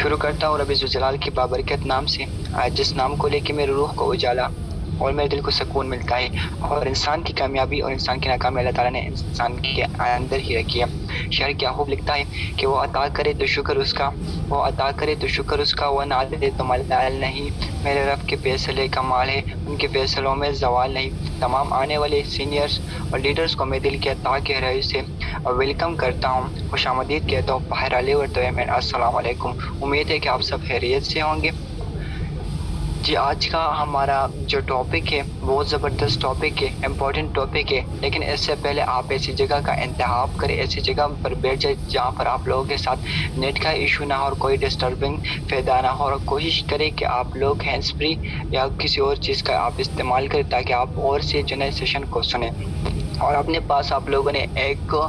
शुरू करता हूँ रब्बी ज़ुल-जलाल की बाबरकत नाम से, जिस नाम को लेके मेरी रूह को उजाला और मेरे दिल को सुकून मिलता है। और इंसान की कामयाबी और इंसान की नाकामी अल्लाह ताला ने इंसान के अंदर ही रखी है। शायर क्या खूब लिखता है कि वो अता करे तो शुक्र उसका, वो अता करे तो शुक्र उसका, वो ना दे तो मलाल नहीं। मेरे रब के फैसले कमाल है, उनके फैसलों में ज़वाल नहीं। तमाम आने वाले सीनियर्स और लीडर्स को मैं दिल के अता गहराई से वेलकम करता हूँ, खुशामदीद कहता हूँ। बाहर आले और तो अस्सलाम वालेकुम। उम्मीद है कि आप सब खैरियत से होंगे। जी, आज का हमारा जो टॉपिक है बहुत ज़बरदस्त टॉपिक है, इम्पोर्टेंट टॉपिक है। लेकिन इससे पहले आप ऐसी जगह का इंतखाब करें, ऐसी जगह पर बैठ जाए जहाँ पर आप लोगों के साथ नेट का इशू ना हो और कोई डिस्टर्बिंग पैदा ना हो। और कोशिश करें कि आप लोग हैंड्स फ्री या किसी और चीज़ का आप इस्तेमाल करें ताकि आप और से जो नए सेशन को सुने। और अपने पास आप लोगों ने एक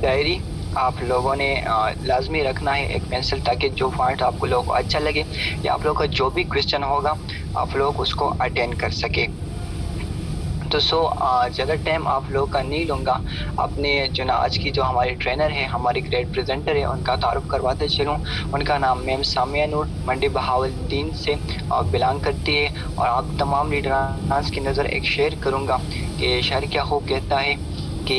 डायरी आप लोगों ने लाजमी रखना है, एक पेंसिल, ताकि जो पॉइंट आपको लोगों को अच्छा लगे या आप लोगों का जो भी क्वेश्चन होगा आप लोग उसको अटेंड कर सके। तो ज़्यादा टाइम आप लोगों का नहीं लूँगा। अपने जो ना आज की जो हमारी ट्रेनर है, हमारी ग्रेट प्रेजेंटर है, उनका तारुफ करवाते चलूँ। उनका नाम मैम सामिया नूर मंडी बहावलदीन से बिलोंग करती है। और आप तमाम लीडरान की नज़र एक शेयर करूँगा कि शायर क्या खूब कहता है कि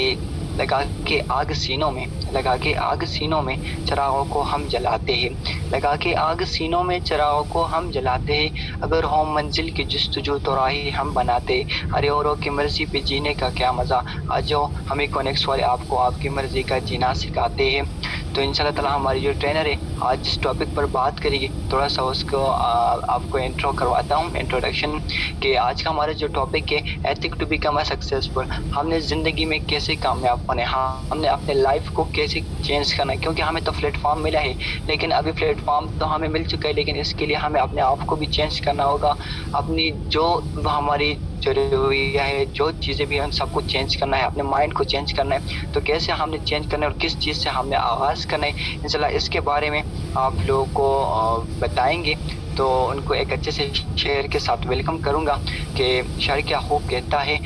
लगा के आग सीनों में, लगा के आग सीनों में चिरागों को हम जलाते हैं, लगा के आग सीनों में चिरागों को हम जलाते हैं। अगर हो मंजिल की जस्तजू तो राही हम बनाते। अरे औरों की मर्जी पे जीने का क्या मज़ा, आज जो हमें कनेक्ट वाले आपको आपकी मर्जी का जीना सिखाते हैं। तो इंशाल्लाह ताला हमारी जो ट्रेनर है आज जिस टॉपिक पर बात करेगी, थोड़ा सा उसको आपको इंट्रो करवाता हूँ, इंट्रोडक्शन। कि आज का हमारा जो टॉपिक है ethic to become a successful, हमने ज़िंदगी में कैसे कामयाब होने, हमने अपने लाइफ को कैसे चेंज करना है। क्योंकि हमें तो प्लेटफॉर्म मिला है, लेकिन अभी प्लेटफॉर्म तो हमें मिल चुका है, लेकिन इसके लिए हमें अपने आप को भी चेंज करना होगा। अपनी जो हमारी जो रवैया है, जो चीज़ें भी हैं, उन सबको चेंज करना है, अपने माइंड को चेंज करना है। तो कैसे हमने चेंज करना है और किस चीज़ से हमने आगाज़ करना है, इंशाल्लाह इसके बारे में आप लोगों को बताएंगे। तो उनको एक अच्छे से शेयर के साथ वेलकम करूँगा कि शायर क्या खूब कहता है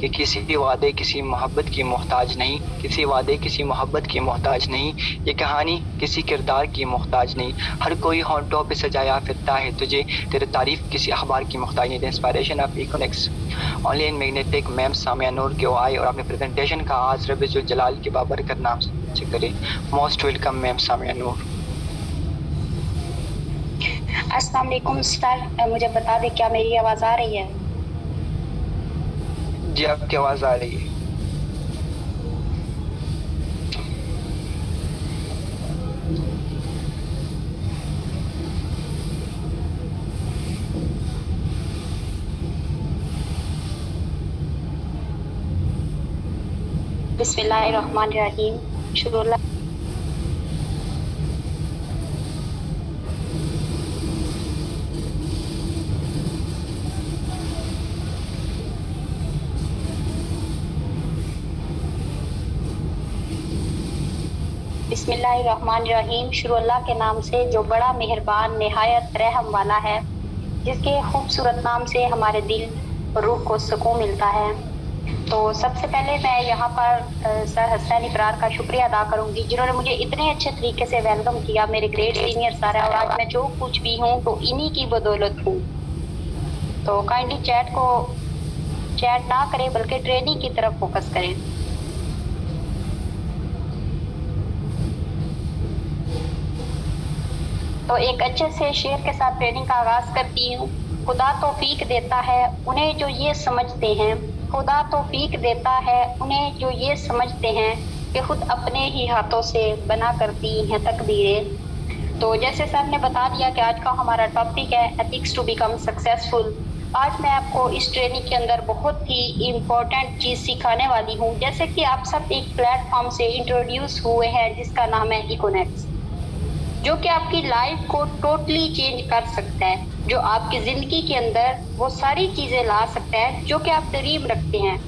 कि किसी वादे किसी मोहब्बत की मोहताज नहीं, किसी वादे किसी मोहब्बत की मोहताज नहीं, ये कहानी किसी किरदार की मोहताज नहीं। हर कोई होंठों पे सजाया फिरता है तुझे, तेरे तारीफ किसी अखबार की मोहताज नहीं। The inspiration of iconics only in magnetic ma'am Samia Noor के आए और अपने प्रेजेंटेशन का आज रब्बी ज़ुल-जलाल की बाबरकत नाम से करें। मोस्ट वेलकम मैम सामिया नूर। अस्सलाम वालेकुम सर, मुझे बता दें क्या मेरी आवाज़ आ रही है? जी, आपकी आवाज़ आ रही है। बिस्मिल्लाहिर्रहमानिर्रहीम। शुरुल्लाह बिस्मिल्लाहिर्रहमानिर्रहीम। शुरू अल्लाह के नाम से जो बड़ा मेहरबान निहायत रहम वाला है, जिसके खूबसूरत नाम से हमारे दिल और रूह को सुकून मिलता है। तो सबसे पहले मैं यहाँ पर सर हसन इकरार का शुक्रिया अदा करूँगी, जिन्होंने मुझे इतने अच्छे तरीके से वेलकम किया। मेरे ग्रेट सीनियर सर है और आज मैं जो कुछ भी हूँ तो इन्हीं की बदौलत हूँ। तो काइंडली चैट ना करें बल्कि ट्रेनिंग की तरफ फोकस करें। तो एक अच्छे से शेर के साथ ट्रेनिंग का आगाज करती हूँ। खुदा तौफीक देता है उन्हें जो ये समझते हैं, खुदा तौफीक देता है उन्हें जो ये समझते हैं कि खुद अपने ही हाथों से बना करती हैं तकदीरें। तो जैसे सर ने बता दिया कि आज का हमारा टॉपिक है एथिक्स टू बिकम सक्सेसफुल। आज मैं आपको इस ट्रेनिंग के अंदर बहुत ही इम्पोर्टेंट चीज़ सिखाने वाली हूँ। जैसे कि आप सब एक प्लेटफॉर्म से इंट्रोड्यूस हुए हैं जिसका नाम है इकोनेक्स, जो कि आपकी लाइफ को टोटली चेंज कर सकता है, जो आपकी ज़िंदगी के अंदर वो सारी चीज़ें ला सकता है जो कि आप ड्रीम रखते हैं।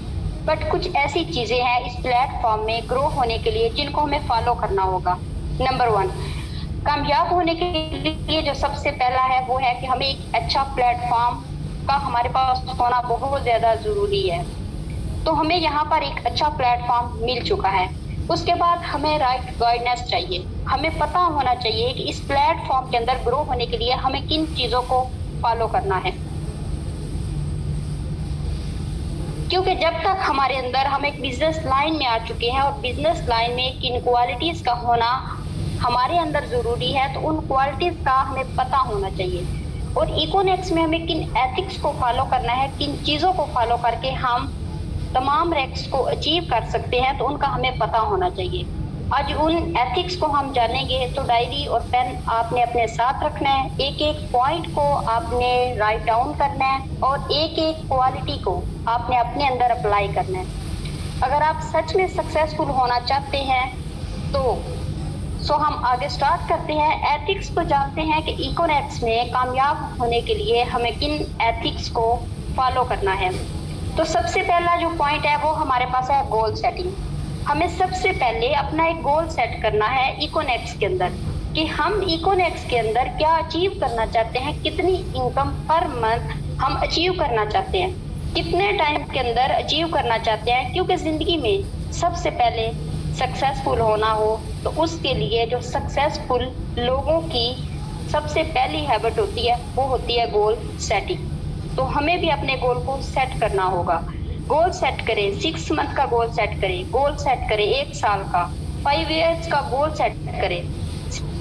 बट कुछ ऐसी चीज़ें हैं इस प्लेटफॉर्म में ग्रो होने के लिए जिनको हमें फॉलो करना होगा। नंबर 1, कामयाब होने के लिए जो सबसे पहला है वो है कि हमें एक अच्छा प्लेटफॉर्म का हमारे पास होना बहुत ज़्यादा ज़रूरी है। तो हमें यहाँ पर एक अच्छा प्लेटफॉर्म मिल चुका है। उसके बाद हमें राइट गाइडेंस चाहिए। हमें पता होना चाहिए कि इस प्लेटफॉर्म के अंदर ग्रो होने के लिए हमें किन चीज़ों को फॉलो करना है, क्योंकि जब तक हमारे अंदर हम एक बिजनेस लाइन में आ चुके हैं और बिजनेस लाइन में किन क्वालिटीज़ का होना हमारे अंदर ज़रूरी है, तो उन क्वालिटीज़ का हमें पता होना चाहिए। और इकोनेक्स में हमें किन एथिक्स को फॉलो करना है, किन चीज़ों को फॉलो करके हम तमाम रैंक्स को अचीव कर सकते हैं, तो उनका हमें पता होना चाहिए। आज उन एथिक्स को हम जानेंगे, तो डायरी और पेन आपने अपने साथ रखना है, एक एक पॉइंट को आपने राइट डाउन करना है और एक एक क्वालिटी को आपने अपने अंदर अप्लाई करना है। अगर आप सच में सक्सेसफुल होना चाहते हैं तो हम आगे स्टार्ट करते हैं। एथिक्स को जानते हैं कि इकोनेक्स में कामयाब होने के लिए हमें किन एथिक्स को फॉलो करना है। तो सबसे पहला जो पॉइंट है वो हमारे पास है गोल सेटिंग। हमें सबसे पहले अपना एक गोल सेट करना है इकोनेक्स के अंदर कि हम इकोनेक्स के अंदर क्या अचीव करना चाहते हैं, कितनी इनकम पर मंथ हम अचीव करना चाहते हैं, कितने टाइम के अंदर अचीव करना चाहते हैं। क्योंकि ज़िंदगी में सबसे पहले सक्सेसफुल होना हो तो उसके लिए जो सक्सेसफुल लोगों की सबसे पहली हैबिट होती है वो होती है गोल सेटिंग। तो हमें भी अपने गोल को सेट करना होगा। गोल सेट करें, 6 मंथ का गोल सेट करें, गोल सेट करें 1 साल का, 5 ईयर्स का गोल सेट करें।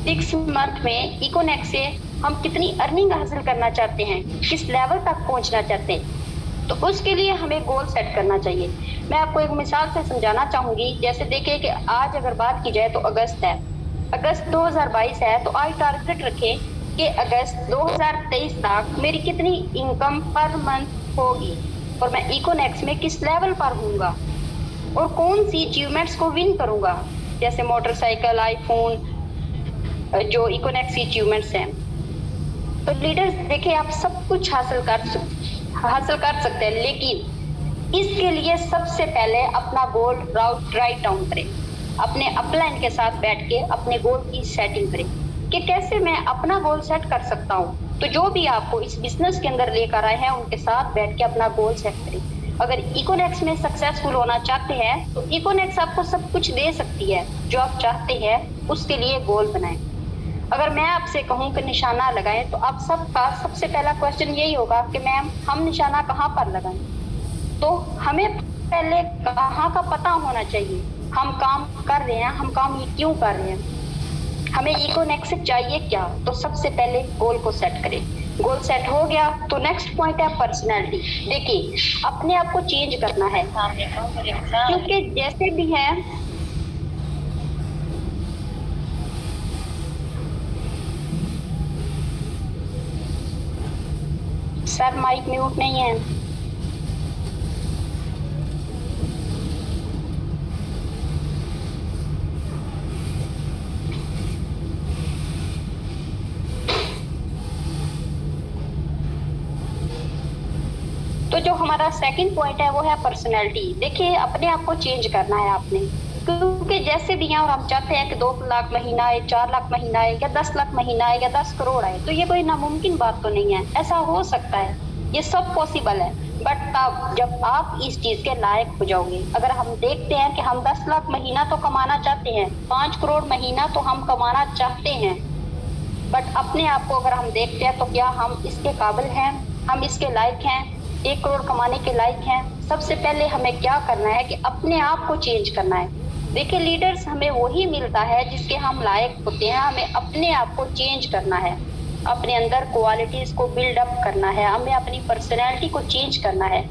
6 मंथ में इकोनेक्स से हम कितनी अर्निंग हासिल करना चाहते हैं, किस लेवल तक पहुंचना चाहते हैं, तो उसके लिए हमें गोल सेट करना चाहिए। मैं आपको एक मिसाल से समझाना चाहूँगी। जैसे देखिए कि आज अगर बात की जाए तो अगस्त है, अगस्त 2022 है, तो आज टारगेट रखें कि अगस्त 2023 तक मेरी कितनी इनकम पर मंथ होगी और मैं इकोनेक्स में किस लेवल पर हूँगा और कौन सी अचीवमेंट्स को विन करूँगा, जैसे मोटरसाइकिल, आईफोन, जो इकोनेक्स की अचीवमेंट्स हैं। तो लीडर्स देखिए, आप सब कुछ हासिल कर सकते हैं, लेकिन इसके लिए सबसे पहले अपना गोल राइट डाउन करें। अपने अपलाइन के साथ बैठ के अपने गोल की सेटिंग करें कि कैसे मैं अपना गोल सेट कर सकता हूँ। तो जो भी आपको इस बिजनेस के अंदर लेकर आए हैं उनके साथ बैठ के अपना गोल सेट करें। अगर इकोनेक्स में सक्सेसफुल होना चाहते हैं तो इकोनेक्स आपको सब कुछ दे सकती है जो आप चाहते हैं, उसके लिए गोल बनाएं। अगर मैं आपसे कहूँ कि निशाना लगाएं तो आप सबका सबसे पहला क्वेश्चन यही होगा कि मैम हम निशाना कहाँ पर लगाएं। तो हमें पहले कहाँ का पता होना चाहिए, हम काम कर रहे हैं, हम काम ये क्यों कर रहे हैं, हमें इकोनेक्स चाहिए क्या। तो सबसे पहले गोल को सेट करें। गोल सेट हो गया तो नेक्स्ट पॉइंट है पर्सनैलिटी। देखिए, अपने आप को चेंज करना है, क्योंकि जैसे भी है सर, माइक म्यूट नहीं है। तो जो हमारा सेकंड पॉइंट है वो है पर्सनैलिटी। देखिए, अपने आप को चेंज करना है आपने, क्योंकि जैसे भी हैं और हम चाहते हैं कि 2 लाख महीना आए, 4 लाख महीना आए, या 10 लाख महीना आए, या 10 करोड़ आए, तो ये कोई नामुमकिन बात तो नहीं है। ऐसा हो सकता है, ये सब पॉसिबल है, बट तब जब आप इस चीज के लायक हो जाओगे। अगर हम देखते हैं कि हम 10 लाख महीना तो कमाना चाहते हैं, 5 करोड़ महीना तो हम कमाना चाहते हैं, बट अपने आप को अगर हम देखते हैं तो क्या हम इसके काबिल हैं, हम इसके लायक हैं, 1 करोड़ कमाने के लायक हैं। सबसे पहले हमें क्या करना है कि अपने आप को चेंज करना है। देखिए लीडर्स, हमें वही मिलता है जिसके हम लायक होते हैं। हमें अपने आप को चेंज करना है, अपने अंदर क्वालिटीज को बिल्ड अप करना है, हमें अपनी पर्सनैलिटी को चेंज करना है,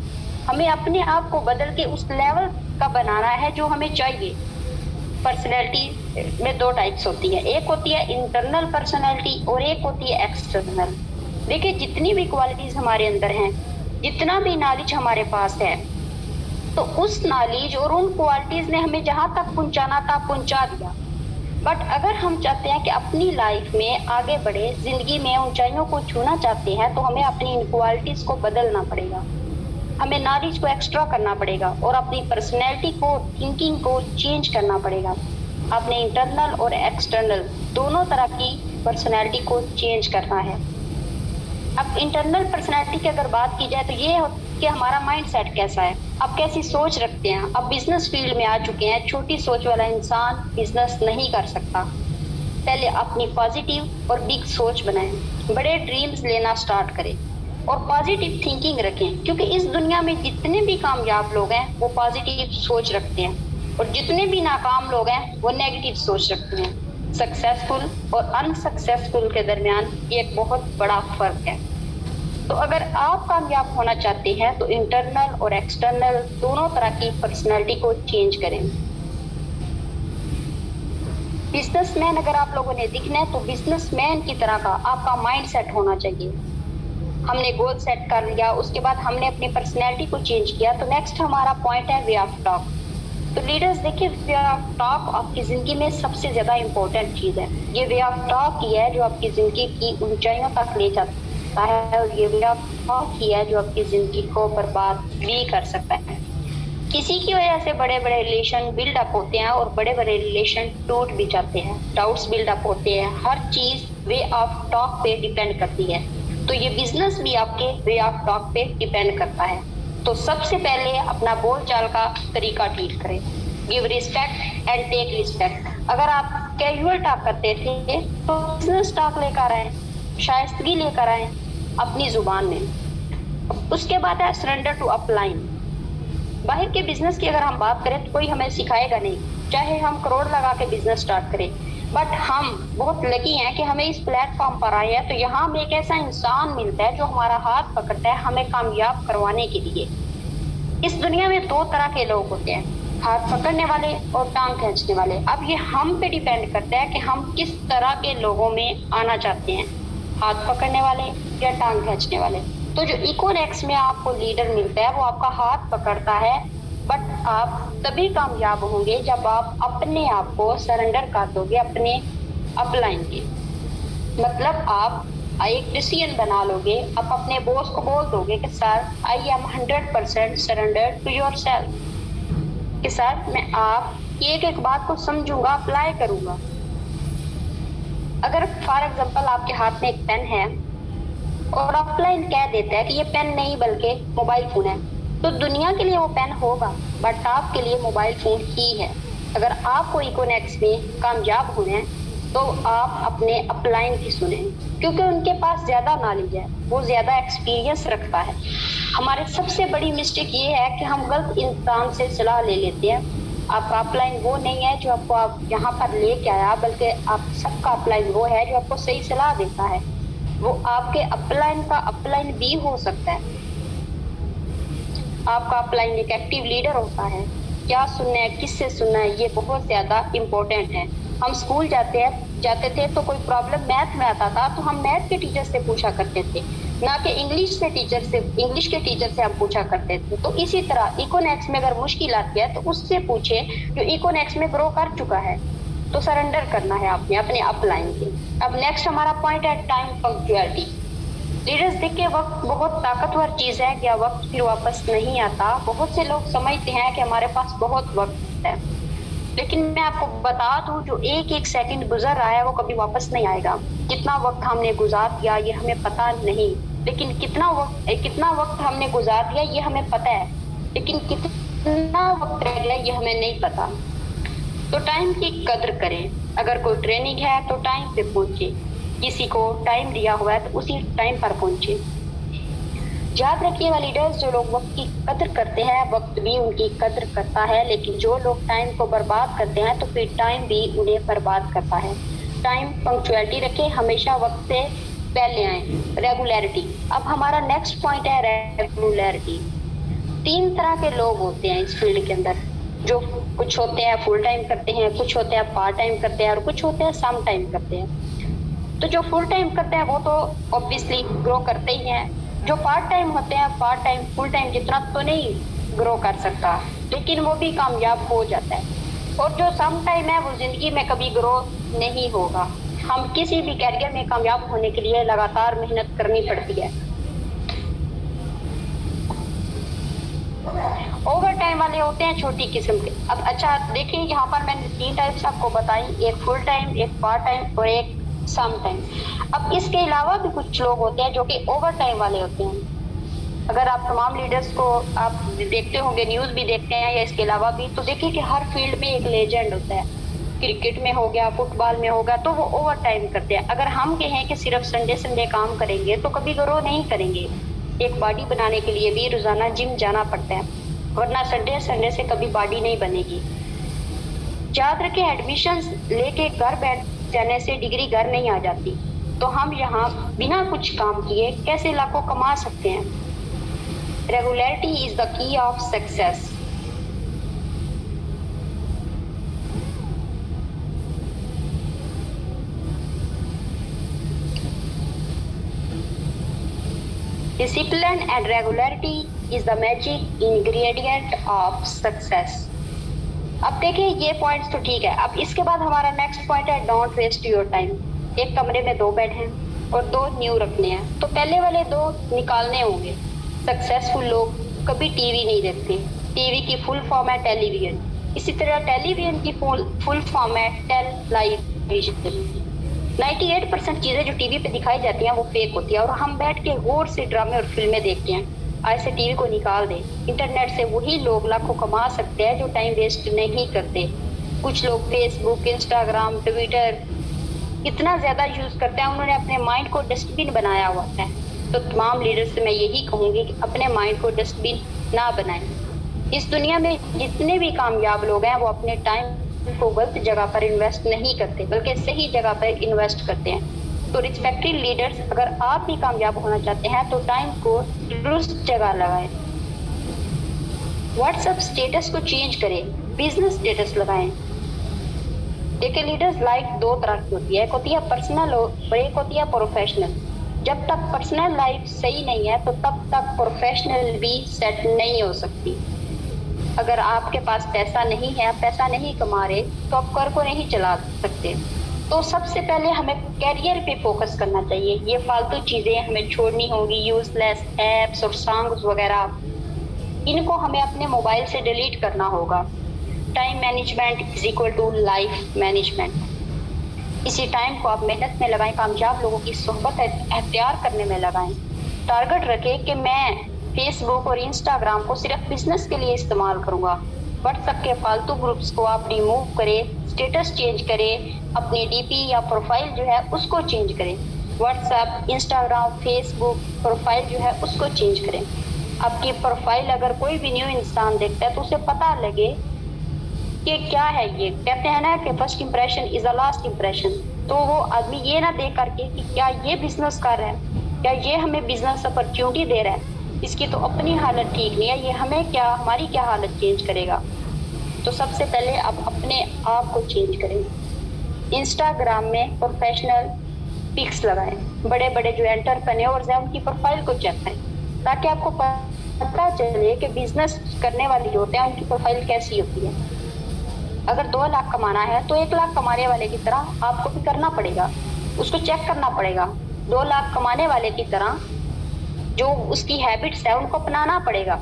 हमें अपने आप को बदल के उस लेवल का बनाना है जो हमें चाहिए। पर्सनैलिटी में 2 टाइप्स होती है, एक होती है इंटरनल पर्सनैलिटी और एक होती है एक्सटर्नल। देखिए, जितनी भी क्वालिटीज हमारे अंदर हैं, जितना भी नॉलेज हमारे पास है, तो उस नॉलेज और उन क्वालिटीज ने हमें जहाँ तक पहुँचाना था पहुँचा दिया। बट अगर हम चाहते हैं कि अपनी लाइफ में आगे बढ़े, जिंदगी में ऊंचाइयों को छूना चाहते हैं, तो हमें अपनी इन क्वालिटीज को बदलना पड़ेगा, हमें नॉलेज को एक्स्ट्रा करना पड़ेगा और अपनी पर्सनैलिटी को, थिंकिंग को चेंज करना पड़ेगा। अपने इंटरनल और एक्सटर्नल दोनों तरह की पर्सनैलिटी को चेंज करना है। अब इंटरनल पर्सनैलिटी की अगर बात की जाए तो ये कि हमारा माइंड सेट कैसा है, आप कैसी सोच रखते हैं। अब बिजनेस फील्ड में आ चुके हैं, छोटी सोच वाला इंसान बिजनेस नहीं कर सकता। पहले अपनी पॉजिटिव और बिग सोच बनाएं, बड़े ड्रीम्स लेना स्टार्ट करें और पॉजिटिव थिंकिंग रखें, क्योंकि इस दुनिया में जितने भी कामयाब लोग हैं वो पॉजिटिव सोच रखते हैं और जितने भी नाकाम लोग हैं वो नेगेटिव सोच रखते हैं। सक्सेसफुल और अनसक्सेसफुल के दरमियान एक बहुत बड़ा फर्क है। तो अगर आप कामयाब होना चाहते हैं तो इंटरनल और एक्सटर्नल दोनों तरह की पर्सनैलिटी को चेंज करें। बिजनेसमैन अगर आप लोगों ने दिखना है तो बिजनेसमैन की तरह का आपका माइंड सेट होना चाहिए। हमने गोल सेट कर लिया, उसके बाद हमने अपनी पर्सनैलिटी को चेंज किया, तो नेक्स्ट हमारा पॉइंट है वे ऑफ टॉक। तो लीडर्स देखिए, वे ऑफ टॉक आपकी जिंदगी में सबसे ज्यादा इम्पोर्टेंट चीज है। ये वे ऑफ टॉक ही है जो आपकी जिंदगी की ऊंचाइयों तक ले जाता है और ये वे ऑफ टॉक ही है जो आपकी जिंदगी को बर्बाद भी कर सकता है। किसी की वजह से बड़े बड़े रिलेशन बिल्डअप होते हैं और बड़े बड़े रिलेशन टूट भी जाते हैं, डाउट्स बिल्डअप होते हैं। हर चीज वे ऑफ टॉक पे डिपेंड करती है। तो ये बिजनेस भी आपके वे ऑफ टॉक पे डिपेंड करता है। तो सबसे पहले अपना बोलचाल का तरीका ठीक करें। Give respect and take respect. अगर आप कैजुअल टॉक करते थे तो बिजनेस टॉक लेकर आए, शाइस्तगी लेकर आए अपनी जुबान में। उसके बाद है सरेंडर टू अपलाइन। बाहर के बिजनेस की अगर हम बात करें तो कोई हमें सिखाएगा नहीं, चाहे हम करोड़ लगा के बिजनेस स्टार्ट करें। बट हम बहुत लकी हैं कि हमें इस प्लेटफॉर्म पर आए हैं, तो यहाँ हमें एक ऐसा इंसान मिलता है जो हमारा हाथ पकड़ता है हमें कामयाब करवाने के लिए। इस दुनिया में दो तरह के लोग होते हैं, हाथ पकड़ने वाले और टांग खींचने वाले। अब ये हम पे डिपेंड करता है कि हम किस तरह के लोगों में आना चाहते हैं, हाथ पकड़ने वाले या टांग खींचने वाले। तो जो इकोनेक्स में आपको लीडर मिलता है वो आपका हाथ पकड़ता है, बट आप तभी कामयाब होंगे जब आप अपने आप को सरेंडर कर दोगे अपने अपलाइन के। मतलब आप एक डिसीजन बना लोगे, आप अपने बॉस को बोल दोगे कि sir I am 100% surrender to yourself, कि सर मैं आप एक एक बात को समझूंगा, अप्लाई करूंगा। अगर फॉर एग्जांपल आपके हाथ में एक पेन है और अपलाइन कह देता है कि ये पेन नहीं बल्कि मोबाइल फोन है, तो दुनिया के लिए वो पेन होगा बट आपके लिए मोबाइल फोन ही है। अगर आपको इकोनेक्स में कामयाब होना है तो आप अपने अपलाइन की सुने, क्योंकि उनके पास ज्यादा नॉलेज है, वो ज्यादा एक्सपीरियंस रखता है। हमारे सबसे बड़ी मिस्टेक ये है कि हम गलत इंसान से सलाह ले लेते हैं। आपका अपलाइन वो नहीं है जो आपको आप यहाँ पर लेके आया, बल्कि आप सबका अपलाइन वो है जो आपको सही सलाह देता है। वो आपके अपलाइन का अपलाइन भी हो सकता है। आपका अपलाइन एक एक्टिव लीडर होता है। क्या सुनना है, किससे सुनना है, ये बहुत ज्यादा इम्पोर्टेंट है। हम स्कूल जाते थे तो कोई प्रॉब्लम मैथ में आता था तो हम मैथ के टीचर से पूछा करते थे, ना कि इंग्लिश के टीचर से हम पूछा करते थे। तो इसी तरह इकोनेक्स में अगर मुश्किल आती है तो उससे पूछे जो इकोनेक्स में ग्रो कर चुका है। तो सरेंडर करना है आपने अपने अपलाइन के। अब नेक्स्ट हमारा पॉइंट है टाइम पंक्चुअलिटी। लीडर्स देखिए, वक्त बहुत ताकतवर चीज है, क्या वक्त फिर वापस नहीं आता। बहुत से लोग समझते हैं कि हमारे पास बहुत वक्त है, लेकिन मैं आपको बता दूं जो एक एक सेकंड गुजर रहा है वो कभी वापस नहीं आएगा। कितना वक्त हमने गुजार दिया ये हमें पता नहीं, लेकिन कितना वक्त हमने गुजार दिया ये हमें पता है, लेकिन कितना वक्त रह गया ये हमें नहीं पता। तो टाइम की कदर करें। अगर कोई ट्रेनिंग है तो टाइम पे पहुंचे, किसी को टाइम दिया हुआ है तो उसी टाइम पर पहुंचे। याद रखिएगा लीडर्स, जो लोग वक्त की कदर करते हैं वक्त भी उनकी कदर करता है, लेकिन जो लोग टाइम को बर्बाद करते हैं तो फिर टाइम भी उन्हें बर्बाद करता है। टाइम पंक्चुअलिटी रखें, हमेशा वक्त से पहले आए। रेगुलरिटी। अब हमारा नेक्स्ट पॉइंट है रेगुलरिटी। 3 तरह के लोग होते हैं इस फील्ड के अंदर, जो कुछ होते हैं फुल टाइम करते हैं, कुछ होते हैं पार्ट टाइम करते हैं और कुछ होते हैं सम टाइम करते हैं। तो जो फुल टाइम करते हैं वो तो ऑब्वियसली ग्रो करते ही हैं। जो पार्ट टाइम होते हैं, पार्ट टाइम फुल टाइम जितना तो नहीं ग्रो कर सकता, लेकिन वो भी कामयाब हो जाता है। और जो सम टाइम है वो जिंदगी में कभी ग्रो नहीं होगा। हम किसी भी कैरियर में कामयाब होने के लिए लगातार मेहनत करनी पड़ती है। ओवर टाइम वाले होते हैं छोटी किस्म के। अब अच्छा देखिए, यहाँ पर मैंने 3 टाइप्स आपको बताई, एक फुल टाइम, एक पार्ट टाइम और एक सम टाइम। अब इसके अलावा भी कुछ लोग होते हैं जो कि ओवर टाइम वाले होते हैं। अगर आप तमाम लीडर्स को आप देखते होंगे, न्यूज़ भी देखते हैं या इसके अलावा भी, तो देखिए कि हर फील्ड में एक लेजेंड होता है। क्रिकेट में हो गया, फुटबॉल में होगा, तो वो ओवर टाइम करते हैं। अगर हम कहें कि सिर्फ संडे संडे काम करेंगे तो कभी ग्रो नहीं करेंगे। एक बॉडी बनाने के लिए भी रोजाना जिम जाना पड़ता है, वरना संडे संडे से कभी बॉडी नहीं बनेगी। याद रखें, एडमिशन लेके घर बैठ जाने से डिग्री घर नहीं आ जाती। तो हम यहाँ बिना कुछ काम किए कैसे लाखों कमा सकते हैं। Regularity is the key of success. Discipline and regularity is the magic ingredient of success. अब देखिए ये पॉइंट्स तो ठीक है। अब इसके बाद हमारा नेक्स्ट पॉइंट है डोंट वेस्ट योर टाइम। एक कमरे में 2 बेड हैं और 2 न्यू रखने हैं, तो पहले वाले 2 निकालने होंगे। सक्सेसफुल लोग कभी टीवी नहीं देखते। टीवी की फुल फॉर्म है टेलीविजन। इसी तरह टेलीविजन की फुल फॉर्म है टेलीविजन। 98% चीजें जो टीवी पे दिखाई जाती हैं वो फेक होती है, और हम बैठ के गौर से ड्रामे और फिल्में देखते हैं। ऐसे टीवी को निकाल दें। इंटरनेट से वही लोग लाखों कमा सकते हैं जो टाइम वेस्ट नहीं करते। कुछ लोग फेसबुक, इंस्टाग्राम, ट्विटर इतना ज्यादा यूज करते हैं, उन्होंने अपने माइंड को डस्टबिन बनाया हुआ है। तो तमाम लीडर्स से मैं यही कहूंगी कि अपने माइंड को डस्टबिन ना बनाएं। इस दुनिया में जितने भी कामयाब लोग हैं वो अपने टाइम को गलत जगह पर इन्वेस्ट नहीं करते, बल्कि सही जगह पर इन्वेस्ट करते हैं। तो रिस्पेक्टेड लीडर्स, अगर आप भी कामयाब होना चाहते हैं तो टाइम को दुरुस्त जगह लगाएं। व्हाट्सएप स्टेटस को चेंज करें, बिजनेस स्टेटस लगाएं। देखिए लीडर्स लाइफ 2 तरह की होती है, एक होती है पर्सनल और एक होती है प्रोफेशनल। जब तक पर्सनल लाइफ सही नहीं है तो तब तक प्रोफेशनल भी सेट नहीं हो सकती। अगर आपके पास पैसा नहीं है, पैसा नहीं कमा रहे, तो आप घर को नहीं चला सकते। तो सबसे पहले हमें कैरियर पे फोकस करना चाहिए। ये फालतू चीज़ें हमें छोड़नी होगी, यूजलेस एप्स और सॉन्ग्स वगैरह, इनको हमें अपने मोबाइल से डिलीट करना होगा। Time management is equal to life management. इसी टाइम को आप मेहनत में लगाएं, कामयाब लोगों की सोहबत अख्तियार करने में लगाएं। टारगेट रखें कि मैं फेसबुक और इंस्टाग्राम को सिर्फ बिजनेस के लिए इस्तेमाल करूंगा। व्हाट्सएप के फालतू ग्रुप्स को आप रिमूव करें, स्टेटस चेंज करें, अपनी डीपी या प्रोफाइल जो है उसको चेंज करें। व्हाट्सएप, इंस्टाग्राम, फेसबुक प्रोफाइल जो है उसको चेंज करें। आपकी प्रोफाइल अगर कोई भी न्यू इंसान देखता है तो उसे पता लगे कि क्या है ये। कहते हैं ना कि first impression is the last impression. तो वो आदमी ये ना देख करके कि क्या ये बिजनेस कर रहा है, क्या ये हमें बिजनेस अपॉर्चुनिटी दे रहा है, इसकी तो अपनी हालत ठीक नहीं है, ये हमें क्या, हमारी क्या हालत चेंज करेगा। तो सबसे पहले आप अपने आप को चेंज करें। इंस्टाग्राम में प्रोफेशनल पिक्स लगाएं। बड़े बड़े जो एंटरप्रेन्योर्स हैं उनकी प्रोफाइल को चेक करें, ताकि आपको पता चले कि बिजनेस करने वाले जो होते हैं उनकी प्रोफाइल कैसी होती है। अगर 2 लाख कमाना है तो 1 लाख कमाने वाले की तरह आपको भी करना पड़ेगा, उसको चेक करना पड़ेगा। 2 लाख कमाने वाले की तरह जो उसकी हैबिट्स है उनको अपनाना पड़ेगा।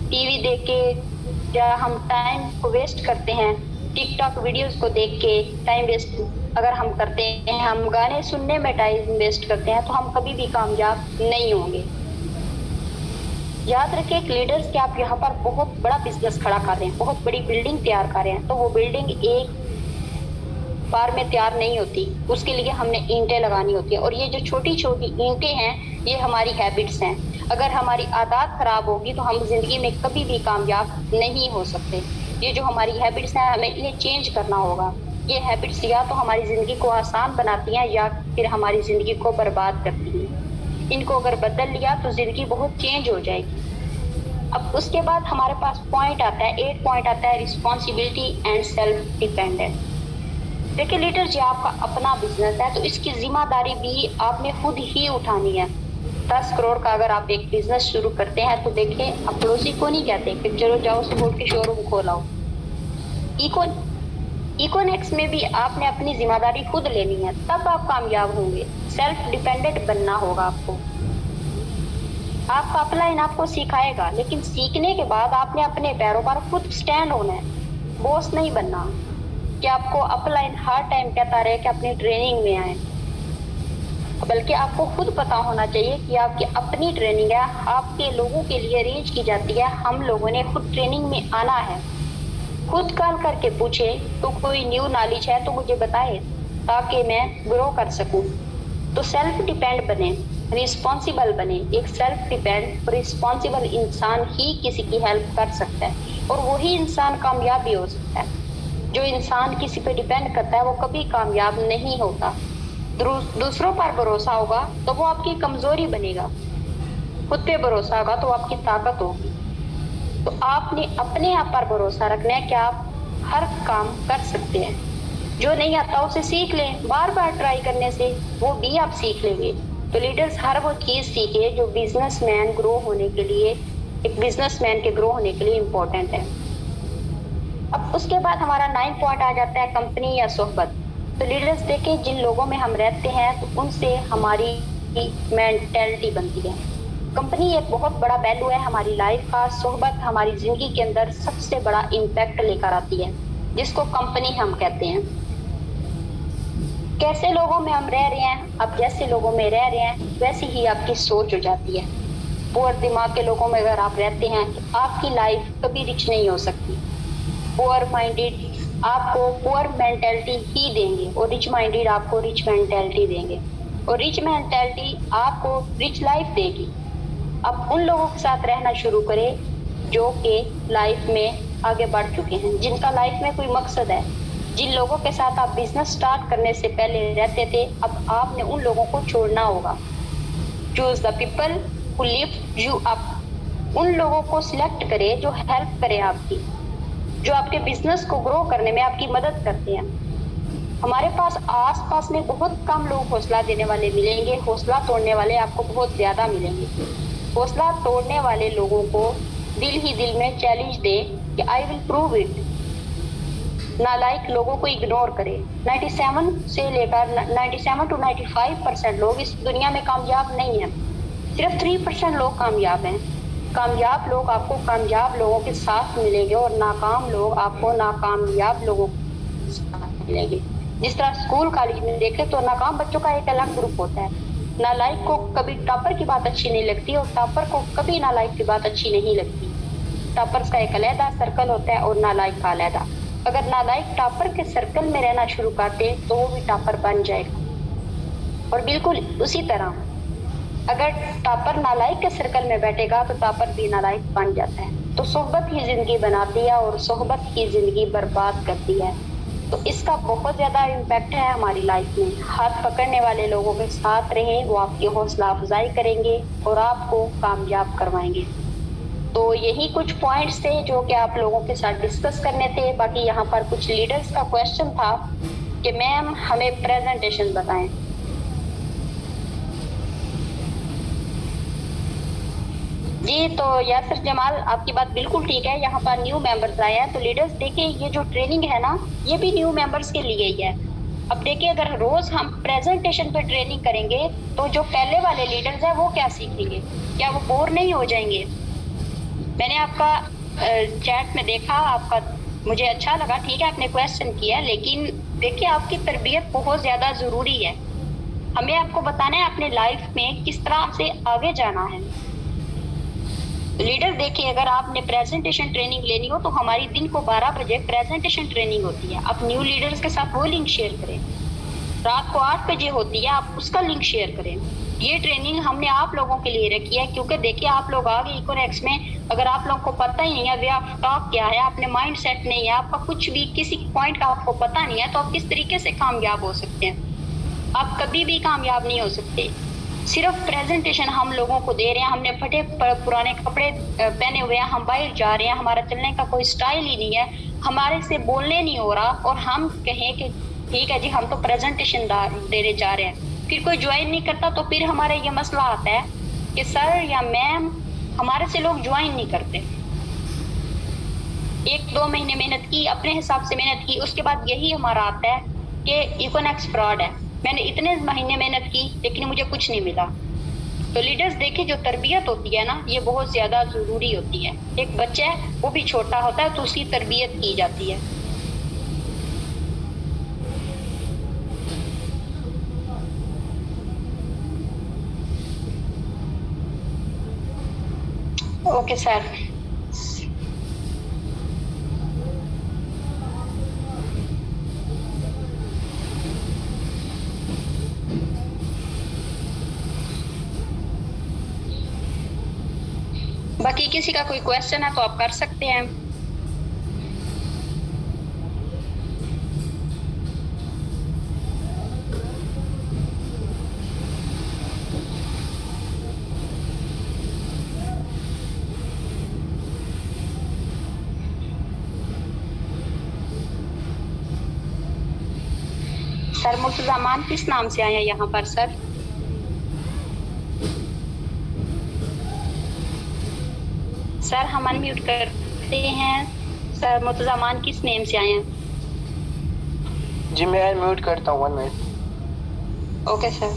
टीवी देख के या हम टाइम को वेस्ट करते हैं, टिकटॉक वीडियोस को देख के टाइम वेस्ट अगर हम करते हैं, हम गाने सुनने में टाइम वेस्ट करते हैं, तो हम कभी भी कामयाब नहीं होंगे। याद रखिए लीडर्स कि आप यहाँ पर बहुत बड़ा बिजनेस खड़ा कर रहे हैं, बहुत बड़ी बिल्डिंग तैयार कर रहे हैं, तो वो बिल्डिंग एक बार में तैयार नहीं होती, उसके लिए हमने ईंटें लगानी होती है। और ये जो छोटी छोटी ईंटें हैं ये हमारी हैबिट्स हैं। अगर हमारी आदत खराब होगी तो हम जिंदगी में कभी भी कामयाब नहीं हो सकते। ये जो हमारी हैबिट्स हैं हमें इन्हें चेंज करना होगा। ये हैबिट्स या तो हमारी ज़िंदगी को आसान बनाती हैं या फिर हमारी ज़िंदगी को बर्बाद करती हैं। इनको अगर बदल लिया तो ज़िंदगी बहुत चेंज हो जाएगी। अब उसके बाद हमारे पास पॉइंट आता है, 8 पॉइंट आता है, रिस्पॉन्सिबिलिटी एंड सेल्फ डिपेंडेंट। देखिए लीडर जी, आपका अपना बिजनेस है तो इसकी जिम्मेदारी भी आपने खुद ही उठानी है। 10 करोड़ का अगर आप एक बिजनेस शुरू करते हैं तो देखिए आप पड़ोसी को नहीं कहते कि चलो जाओ सुबह के शोरूम खोलाओ। इकोनेक्स में भी आपने अपनी जिम्मेदारी खुद लेनी है, तब आप कामयाब होंगे। सेल्फ डिपेंडेंट बनना होगा आपको। आपका अपलाइन आपको सिखाएगा, लेकिन सीखने के बाद आपने अपने पैरों पर खुद स्टैंड होना है, बॉस नहीं बनना कि आपको अपलाइन हर टाइम कहता रहे कि अपनी ट्रेनिंग में आए। बल्कि आपको खुद पता होना चाहिए कि आपकी अपनी ट्रेनिंग है, आपके लोगों के लिए अरेंज की जाती है। हम लोगों ने खुद ट्रेनिंग में आना है। खुद कॉल करके पूछे तो कोई न्यू नॉलेज है तो मुझे बताए ताकि मैं ग्रो कर सकूं। तो सेल्फ डिपेंड बने, रिस्पॉन्सिबल बने। एक सेल्फ डिपेंड और रिस्पॉन्सिबल इंसान ही किसी की हेल्प कर सकता है और वही इंसान कामयाब भी हो सकता है। जो इंसान किसी पे डिपेंड करता है वो कभी कामयाब नहीं होता। दूसरों पर भरोसा होगा तो वो आपकी कमजोरी बनेगा, खुद पे भरोसा होगा तो आपकी ताकत होगी। तो आपने अपने आप पर भरोसा रखना है कि आप हर काम कर सकते हैं। जो नहीं आता उसे सीख लें, बार बार ट्राई करने से वो भी आप सीख लेंगे। तो लीडर्स हर वो चीज सीखे जो बिजनेसमैन ग्रो होने के लिए, एक बिजनेसमैन के ग्रो होने के लिए इम्पोर्टेंट है। अब उसके बाद हमारा 9 पॉइंट आ जाता है कंपनी या सोहबत। तो लीडर्स देखें जिन लोगों में हम रहते हैं तो उनसे हमारी मेंटेलिटी बनती है। कंपनी एक बहुत बड़ा वैल्यू है हमारी लाइफ का। सोहबत हमारी जिंदगी के अंदर सबसे बड़ा इम्पैक्ट लेकर आती है, जिसको कंपनी हम कहते हैं। कैसे लोगों में हम रह रहे हैं, अब जैसे लोगों में रह रहे हैं वैसी ही आपकी सोच हो जाती है। पुअर दिमाग के लोगों में अगर आप रहते हैं तो आपकी लाइफ कभी रिच नहीं हो सकती। पुअर माइंडेड आपको पुअर मेंटेलिटी ही देंगे और रिच माइंडेड आपको रिच मेंटेलिटी देंगे और रिच मेंटेलिटी आपको रिच लाइफ देगी। अब उन लोगों के साथ रहना शुरू करें जो कि लाइफ में आगे बढ़ चुके हैं, जिनका लाइफ में कोई मकसद है। जिन लोगों के साथ आप बिजनेस स्टार्ट करने से पहले रहते थे, अब आपने उन लोगों को छोड़ना होगा। Choose the people who lift you up. उन लोगों को सिलेक्ट करें जो हेल्प करें आपकी, जो आपके बिजनेस को ग्रो करने में आपकी मदद करते हैं। हमारे पास आसपास में बहुत कम लोग हौसला देने वाले मिलेंगे, हौसला तोड़ने वाले आपको बहुत ज्यादा मिलेंगे। हौसला तोड़ने वाले लोगों को दिल ही दिल में चैलेंज दे कि आई विल प्रूव इट। नालायक लोगों को इग्नोर करें। 97 to 95% लोग इस दुनिया में कामयाब नहीं हैं, सिर्फ 3% लोग कामयाब हैं। कामयाब लोग आपको कामयाब लोगों के साथ मिलेंगे और नाकाम लोग आपको नाकामयाब लोगों के साथ मिलेंगे। जिस तरह स्कूल कॉलेज में देखें तो नाकाम बच्चों का एक अलग ग्रुप होता है। नालायक को कभी टॉपर की बात अच्छी नहीं लगती और टॉपर को कभी नालायक की बात अच्छी नहीं लगती। टॉपर्स का एक अलहदा सर्कल होता है और नालायक का अलहदा। अगर नालायक टॉपर के सर्कल में रहना शुरू करते तो वो भी टॉपर बन जाएगा। और बिल्कुल उसी तरह अगर टॉपर नालायक के सर्कल में बैठेगा तो टॉपर भी नालायक बन जाता है। तो सोहबत ही जिंदगी बनाती है और सोहबत ही जिंदगी बर्बाद करती है। तो इसका बहुत ज्यादा इम्पैक्ट है हमारी लाइफ में। हाथ पकड़ने वाले लोगों के साथ रहें, वो आपकी हौसला अफजाई करेंगे और आपको कामयाब करवाएंगे। तो यही कुछ पॉइंट्स थे जो कि आप लोगों के साथ डिस्कस करने थे। बाकी यहाँ पर कुछ लीडर्स का क्वेश्चन था कि मैम हमें प्रेजेंटेशन बताएं। जी तो यासिर जमाल आपकी बात बिल्कुल ठीक है। यहाँ पर न्यू मेंबर्स आए हैं तो लीडर्स देखिए ये जो ट्रेनिंग है ना ये भी न्यू मेंबर्स के लिए ही है। अब देखिए अगर रोज हम प्रेजेंटेशन पे ट्रेनिंग करेंगे तो जो पहले वाले लीडर्स हैं वो क्या सीखेंगे, क्या वो बोर नहीं हो जाएंगे? मैंने आपका चैट में देखा, आपका मुझे अच्छा लगा, ठीक है आपने क्वेश्चन किया, लेकिन देखिए आपकी तरबियत बहुत ज़्यादा ज़रूरी है। हमें आपको बताना है अपने लाइफ में किस तरह से आगे जाना है। लीडर देखिए अगर आपने प्रेजेंटेशन ट्रेनिंग लेनी हो तो हमारी दिन को 12 बजे प्रेजेंटेशन ट्रेनिंग होती है। आप न्यू लीडर्स के साथ वो लिंक शेयर करें। रात को 8 बजे होती है, आप उसका लिंक शेयर करें। ये ट्रेनिंग हमने आप लोगों के लिए रखी है क्योंकि देखिए आप लोग आगे इकोनॉमिक्स में अगर आप लोगों को पता ही नहीं है वे ऑफ टॉक क्या है, आपने माइंड सेट नहीं है, आपका कुछ भी किसी पॉइंट का आपको पता नहीं है, तो आप किस तरीके से कामयाब हो सकते हैं? आप कभी भी कामयाब नहीं हो सकते। सिर्फ प्रेजेंटेशन हम लोगों को दे रहे हैं, हमने फटे पुराने कपड़े पहने हुए हैं, हम बाहर जा रहे हैं, हमारा चलने का कोई स्टाइल ही नहीं है, हमारे से बोलने नहीं हो रहा और हम कहें कि ठीक है जी हम तो प्रेजेंटेशन देने जा रहे हैं, फिर कोई ज्वाइन नहीं करता। तो फिर हमारा ये मसला आता है कि सर या मैम हमारे से लोग ज्वाइन नहीं करते। 1-2 महीने मेहनत की, अपने हिसाब से मेहनत की, उसके बाद यही हमारा आता है कि इकोनॉमिक्स फ्रॉड है, मैंने इतने महीने मेहनत की लेकिन मुझे कुछ नहीं मिला। तो लीडर्स देखिए जो तरबियत होती है ना ये बहुत ज़्यादा ज़रूरी होती है। एक बच्चा है वो भी छोटा होता है तो उसकी तरबियत की जाती है। Okay sir. बाकी किसी का कोई क्वेश्चन है तो आप कर सकते हैं। सर मुर्तज़ामान किस नाम से आए हैं यहाँ पर सर? सर हम अनम्यूट करते हैं। सर मुर्तज़ामान किस नेम से आए हैं? जी मैं अनम्यूट करता हूँ 1 मिनट। Okay sir.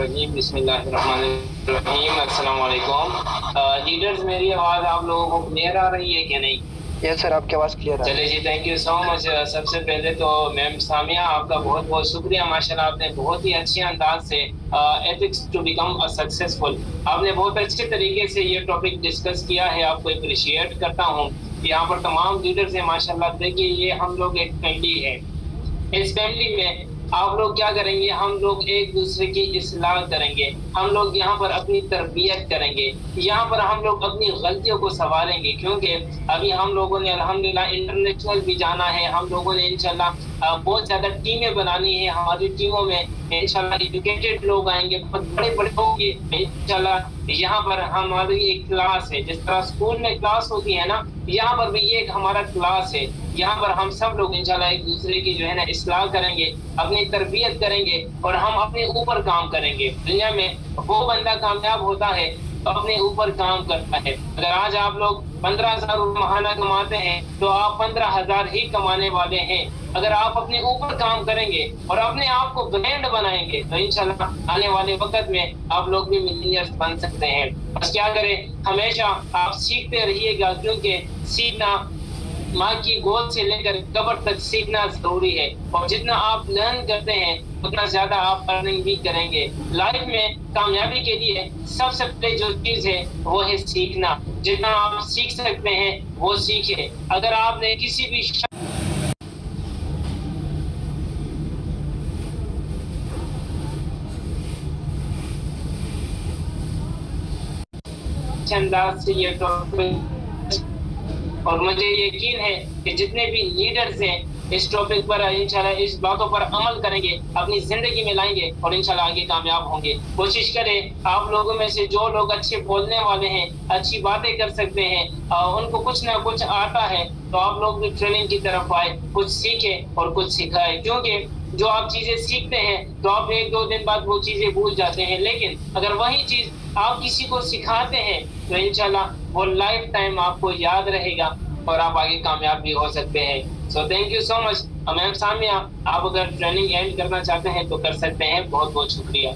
जी बिस्मिल्लाहिर्रहमानिर्रहीम। अस्सलाम वालेकुम। लीडर्स, मेरी आवाज़ आप लोगों को क्लियर आ रही है कि नहीं? यस सर, आपकी आवाज़ क्लियर है। चलिए जी, थैंक यू सो मच। सबसे पहले तो मैम सामिया, आपका बहुत बहुत शुक्रिया। माशाल्लाह आपने बहुत ही अच्छे अंदाज से ethics to become a successful, आपने बहुत अच्छे तरीके से ये टॉपिक डिस्कस किया है। आपको अप्रिशिएट करता हूँ। यहाँ पर तमाम लीडर्स हैं माशाल्लाह। देखिए, ये हम लोग एक फैमिली है। इस फैमिली में आप लोग क्या करेंगे? हम लोग एक दूसरे की इस्लाह करेंगे। हम लोग यहाँ पर अपनी तरबियत करेंगे। यहाँ पर हम लोग अपनी गलतियों को संवारेंगे, क्योंकि अभी हम लोगों ने अल्हम्दुलिल्लाह इंटरनेशनल भी जाना है। हम लोगों ने इंशाल्लाह बहुत ज़्यादा टीमें बनानी है। हमारी टीमों में इंशाल्लाह एजुकेटेड लोग आएंगे, बहुत बड़े बड़े होंगे इंशाल्लाह। यहाँ पर हमारी एक क्लास है, जिस तरह स्कूल में क्लास होती है ना, यहाँ पर भी ये एक हमारा क्लास है। यहाँ पर हम सब लोग इंशाल्लाह एक दूसरे की जो है ना इस्लाह करेंगे, अपनी तरबियत करेंगे और हम अपने ऊपर काम करेंगे। दुनिया में वो बंदा कामयाब होता है तो अपने ऊपर काम करता है। अगर आज आप लोग 15,000 महीना कमाते हैं तो आप 15,000 ही कमाने वाले हैं। अगर आप अपने ऊपर काम करेंगे और अपने आप को ब्रांड बनाएंगे तो इंशाल्लाह आने वाले वक्त में आप लोग भी मिलियनियर्स बन सकते हैं। बस क्या करें, हमेशा आप सीखते रहिएगा, क्योंकि सीखना माँ की गोद से लेकर कब्र तक सीखना जरूरी है। और जितना आप लर्न करते हैं उतना ज्यादा आप अर्निंग भी करेंगे। लाइफ में कामयाबी के लिए सबसे पहले जो चीज है वो है सीखना। जितना आप सीख सकते हैं वो सीखे। अगर आपने किसी भी अंदाज से ये और मुझे यकीन है कि जितने भी लीडर्स हैं इस टॉपिक पर इंशाल्लाह इस बातों पर अमल करेंगे, अपनी जिंदगी में लाएंगे और इंशाल्लाह आगे कामयाब होंगे। कोशिश करें आप लोगों में से जो लोग अच्छे बोलने वाले हैं, अच्छी बातें कर सकते हैं, उनको कुछ ना कुछ आता है, तो आप लोग भी ट्रेनिंग की तरफ आए, कुछ सीखें और कुछ सिखाएं। क्योंकि जो आप चीजें सीखते हैं तो आप 1-2 दिन बाद वो चीजें भूल जाते हैं, लेकिन अगर वही चीज आप किसी को सिखाते हैं तो इंशाल्लाह वो लाइफ टाइम आपको याद रहेगा और आप आगे कामयाब भी हो सकते हैं। So thank you so much. Ma'am Samia, आप अगर ट्रेनिंग एंड करना चाहते हैं तो कर सकते हैं। बहुत बहुत शुक्रिया।